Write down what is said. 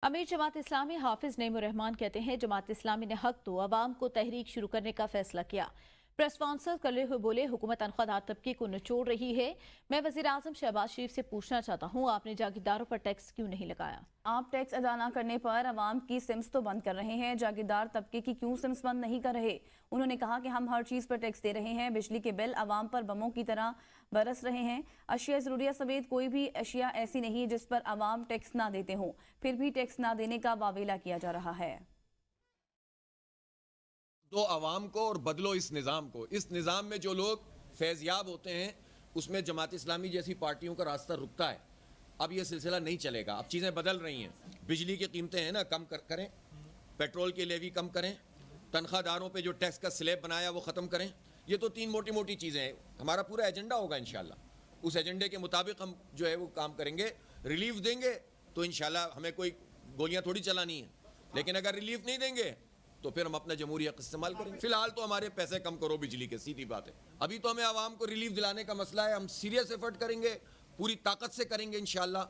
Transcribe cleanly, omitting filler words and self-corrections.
अमीर जमात इस्लामी हाफिज नईमुर रहमान कहते हैं जमात इस्लामी ने हक तो अवाम को तहरीक शुरू करने का फैसला किया। प्रेस कॉन्फ्रेंस करते हुए बोले हुकूमत तनख्वाहदार तबके को निचोड़ रही है। मैं वजीर आजम शहबाज शरीफ से पूछना चाहता हूँ, आपने जागीरदारों पर टैक्स क्यों नहीं लगाया? आप टैक्स अदा न करने पर अवाम की सिम्स तो बंद कर रहे हैं, जागीरदार तबके की क्यों सिम्स बंद नहीं कर रहे? उन्होंने कहा कि हम हर चीज़ पर टैक्स दे रहे हैं, बिजली के बिल अवाम पर बमों की तरह बरस रहे हैं। अशिया ज़रूरिया समेत कोई भी अशिया ऐसी नहीं जिस पर अवाम टैक्स ना देते हों, फिर भी टैक्स ना देने का वावेला किया जा रहा है। तो अवाम को और बदलो इस निज़ाम को। इस निज़ाम में जो लोग फैज़याब होते हैं उसमें जमात इस्लामी जैसी पार्टियों का रास्ता रुकता है। अब ये सिलसिला नहीं चलेगा, अब चीज़ें बदल रही हैं। बिजली की कीमतें हैं ना कम करें, पेट्रोल की लेवी कम करें, तनख्वाहदारों पे जो टैक्स का स्लैब बनाया वो ख़त्म करें। ये तो तीन मोटी मोटी चीज़ें हैं। हमारा पूरा एजेंडा होगा इंशाल्लाह। उस एजेंडे के मुताबिक हम जो है वो काम करेंगे। रिलीफ देंगे तो इंशाल्लाह हमें कोई गोलियां थोड़ी चलानी है, लेकिन अगर रिलीफ नहीं देंगे तो फिर हम अपना जमहूरी हक इस्तेमाल करेंगे। फिलहाल तो हमारे पैसे कम करो बिजली के, सीधी बात है। अभी तो हमें आवाम को रिलीफ दिलाने का मसला है। हम सीरियस एफर्ट करेंगे, पूरी ताकत से करेंगे इंशाल्लाह।